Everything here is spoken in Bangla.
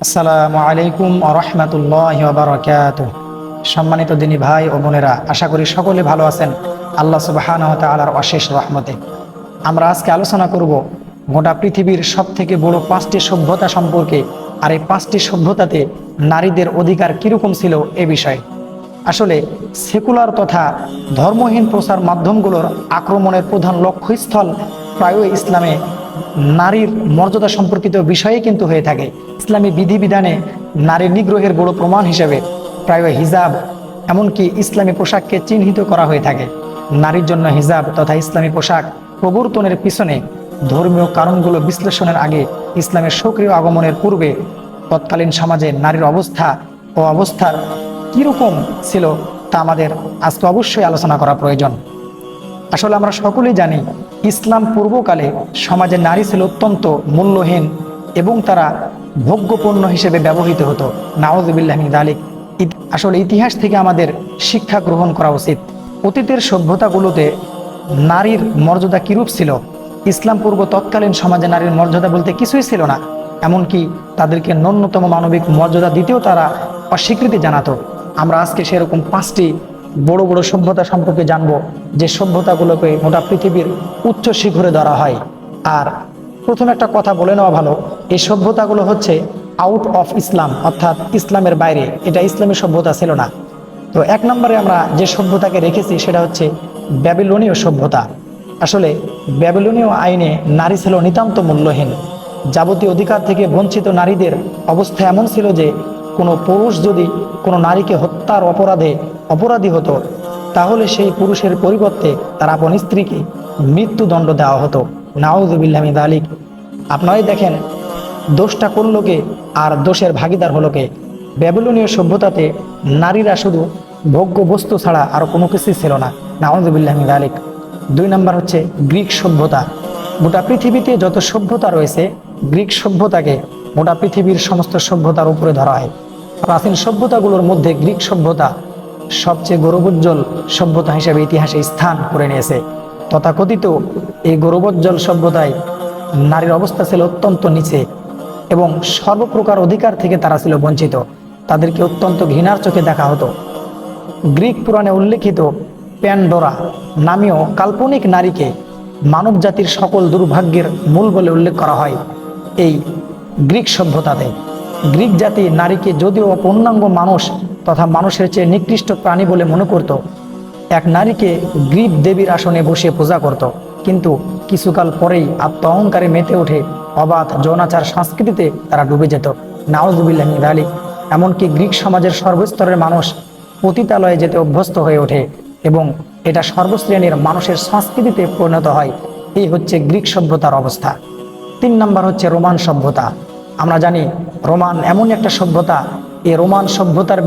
আসসালামু আলাইকুম ওয়া রাহমাতুল্লাহি ওয়া বারাকাতুহু। সম্মানিত দিনী ভাই ও বোনেরা, আশা করি সকলে ভালো আছেন আল্লাহ সুবহানাহু ওয়া তাআলার অশেষ রহমতে। আমরা আজকে আলোচনা করব গোটা পৃথিবীর সবথেকে বড় 5টি সভ্যতা সম্পর্কে, আর এই 5টি সভ্যতাতে নারীদের অধিকার কীরকম ছিল এ বিষয়ে। আসলে সেকুলার তথা ধর্মহীন প্রচার মাধ্যমগুলোর আক্রমণের প্রধান লক্ষ্যস্থল প্রায়ই ইসলামে নারীর মর্যাদা সম্পর্কিত বিষয়ে কিন্তু হয়ে থাকে। ইসলামী বিধিবিধানে নারীর নিগ্রহের বড় প্রমাণ হিসেবে প্রায় হিজাব, এমনকি ইসলামী পোশাককে চিহ্নিত করা হয়ে থাকে। নারীর জন্য হিজাব তথা ইসলামী পোশাক প্রবর্তনের পিছনে ধর্মীয় কারণগুলো বিশ্লেষণের আগে ইসলামের সক্রিয় আগমনের পূর্বে তৎকালীন সমাজে নারীর অবস্থা ও অবস্থার কীরকম ছিল তা আমাদের আজকে অবশ্যই আলোচনা করা প্রয়োজন। আসলে আমরা সকলেই জানি, ইসলাম পূর্বকালে সমাজে নারী ছিল অত্যন্ত মূল্যহীন এবং তারা ভোগ্যপণ্য হিসেবে ব্যবহৃত হতো। নাউযুবিল্লাহি মিন যালিক। আসলে ইতিহাস থেকে আমাদের শিক্ষা গ্রহণ করা উচিত। অতীতের সভ্যতাগুলোতে নারীর মর্যাদা কিরূপ ছিল? ইসলাম পূর্ব তৎকালীন সমাজে নারীর মর্যাদা বলতে কিছুই ছিল না, এমনকি তাদেরকে ন্যূনতম মানবিক মর্যাদা দিতেও তারা অস্বীকৃতি জানাতো। আমরা আজকে সেরকম 5টি বড় বড় সভ্যতা সম্পর্কে জানব, যে সভ্যতাগুলোকে গোটা পৃথিবীর উচ্চ শিখরে ধরা হয়। আর প্রথম একটা কথা বলে নেওয়া ভালো, এই সভ্যতাগুলো হচ্ছে আউট অফ ইসলাম, অর্থাৎ ইসলামের বাইরে। এটা ইসলামী সভ্যতা ছিল না। তো 1 নম্বরে আমরা যে সভ্যতাকে রেখেছি সেটা হচ্ছে ব্যাবিলনীয় সভ্যতা। আসলে ব্যাবিলনীয় আইনে নারী ছিল নিতান্ত মূল্যহীন। যাবতীয় অধিকার থেকে বঞ্চিত নারীদের অবস্থা এমন ছিল যে কোনো পুরুষ যদি কোনো নারীকে হত্যার অপরাধী হতো, তাহলে সেই পুরুষের পরিবর্তে তার আপন স্ত্রীকে মৃত্যুদণ্ড দেওয়া হতো। নাউযুবিল্লাহি মিন যালিক। আপনারাই দেখেন, দোষটা করলো কে আর দোষের ভাগিদার হলো কে? ব্যাবিলনীয় সভ্যতাতে নারীরা শুধু ভোগ্য বস্তু ছাড়া আর কোনো কিছুই ছিল না। নাউযুবিল্লাহি মিন যালিক। 2 নম্বর হচ্ছে গ্রিক সভ্যতা। গোটা পৃথিবীতে যত সভ্যতা রয়েছে, গ্রিক সভ্যতাকে গোটা পৃথিবীর সমস্ত সভ্যতার উপরে ধরা হয়। প্রাচীন সভ্যতাগুলোর মধ্যে গ্রিক সভ্যতা সবচেয়ে গৌরবোজ্জ্বল সভ্যতা হিসেবে ইতিহাসে স্থান করে নিয়েছে। তথাকথিত এই গৌরবোজ্জ্বল সভ্যতায় নারীর অবস্থা ছিল অত্যন্ত নিচে এবং সর্বপ্রকার অধিকার থেকে তারা ছিল বঞ্চিত। তাদেরকে অত্যন্ত ঘৃণার চোখে দেখা হতো। গ্রিক পুরাণে উল্লেখিত প্যান্ডোরা নামীয় কাল্পনিক নারীকে মানব জাতির সকল দুর্ভাগ্যের মূল বলে উল্লেখ করা হয়। এই গ্রিক সভ্যতাতে গ্রিক জাতি নারীকে যদিও পূর্ণাঙ্গ মানুষ তথা মানুষের চেয়ে নিকৃষ্ট প্রাণী বলে মনে করত, এক নারীকে গ্রিক দেবীর আসনে বসে পূজা করত, কিন্তু কিছুকাল পরেই আত্ম অহংকারে মেতে ওঠে অবাধ যৌনাচার সংস্কৃতিতে তারা ডুবে যেত। নাউযুবিল্লাহি মিন যালিক। এমনকি গ্রিক সমাজের সর্বস্তরের মানুষ পতিতালয়ে যেতে অভ্যস্ত হয়ে ওঠে এবং এটা সর্বশ্রেণীর মানুষের সংস্কৃতিতে পরিণত হয়। এই হচ্ছে গ্রিক সভ্যতার অবস্থা। 3 নম্বর হচ্ছে রোমান সভ্যতা। আমরা জানি রোমান এমন একটা সভ্যতা, এই রোমান সভ্যতার